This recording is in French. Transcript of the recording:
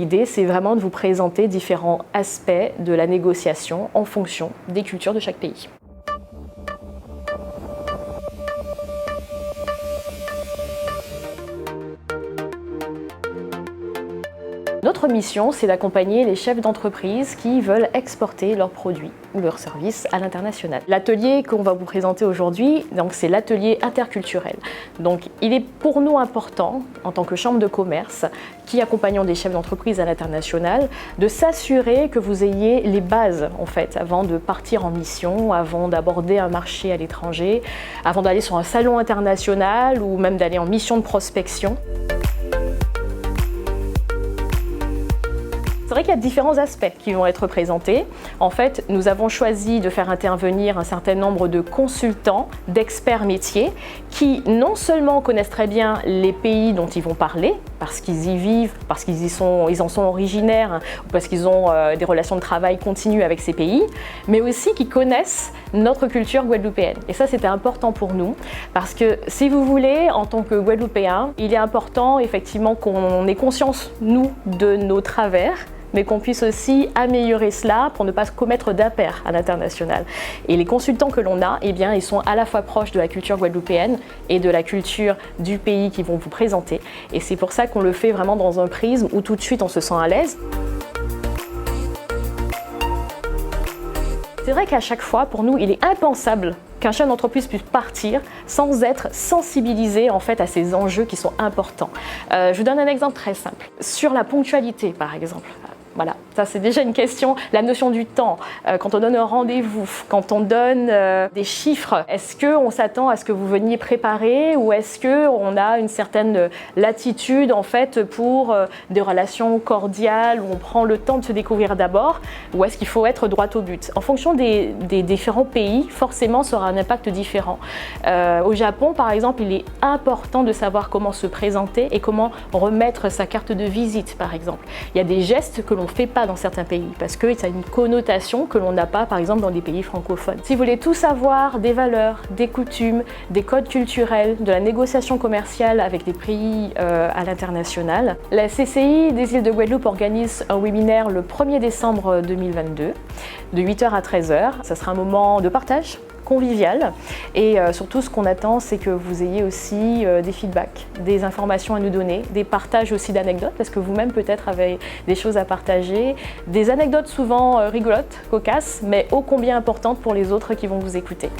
L'idée, c'est vraiment de vous présenter différents aspects de la négociation en fonction des cultures de chaque pays. Notre mission, c'est d'accompagner les chefs d'entreprise qui veulent exporter leurs produits ou leurs services à l'international. L'atelier qu'on va vous présenter aujourd'hui, c'est l'atelier interculturel. Donc, il est pour nous important, en tant que chambre de commerce, qui accompagnons des chefs d'entreprise à l'international, de s'assurer que vous ayez les bases, en fait, avant de partir en mission, avant d'aborder un marché à l'étranger, avant d'aller sur un salon international ou même d'aller en mission de prospection. C'est vrai qu'il y a différents aspects qui vont être présentés. En fait, nous avons choisi de faire intervenir un certain nombre de consultants, d'experts métiers, qui non seulement connaissent très bien les pays dont ils vont parler, parce qu'ils y vivent, parce qu'ils en sont originaires, ou parce qu'ils ont des relations de travail continues avec ces pays, mais aussi qui connaissent notre culture guadeloupéenne. Et ça, c'était important pour nous, parce que si vous voulez, en tant que Guadeloupéens, il est important effectivement qu'on ait conscience, nous, de nos travers, mais qu'on puisse aussi améliorer cela pour ne pas commettre d'impairs à l'international. Et les consultants que l'on a, eh bien, ils sont à la fois proches de la culture guadeloupéenne et de la culture du pays qu'ils vont vous présenter. Et c'est pour ça qu'on le fait vraiment dans un prisme où tout de suite on se sent à l'aise. C'est vrai qu'à chaque fois, pour nous, il est impensable qu'un chef d'entreprise puisse partir sans être sensibilisé en fait à ces enjeux qui sont importants. Je vous donne un exemple très simple. Sur la ponctualité, par exemple. Voilà, ça c'est déjà une question, la notion du temps, quand on donne un rendez-vous, quand on donne des chiffres, est-ce qu'on s'attend à ce que vous veniez préparer ou est-ce qu'on a une certaine latitude en fait pour des relations cordiales où on prend le temps de se découvrir d'abord ou est-ce qu'il faut être droit au but? En fonction des différents pays, forcément ça aura un impact différent. Au Japon par exemple, il est important de savoir comment se présenter et comment remettre sa carte de visite par exemple. Il y a des gestes que l'on ne fait pas dans certains pays parce que ça a une connotation que l'on n'a pas par exemple dans des pays francophones. Si vous voulez tout savoir des valeurs, des coutumes, des codes culturels, de la négociation commerciale avec des pays à l'international, la CCI des îles de Guadeloupe organise un webinaire le 1er décembre 2022 de 8h à 13h. Ça sera un moment de partage convivial et surtout ce qu'on attend c'est que vous ayez aussi des feedbacks, des informations à nous donner, des partages aussi d'anecdotes parce que vous-même peut-être avez des choses à partager, des anecdotes souvent rigolotes, cocasses mais ô combien importantes pour les autres qui vont vous écouter.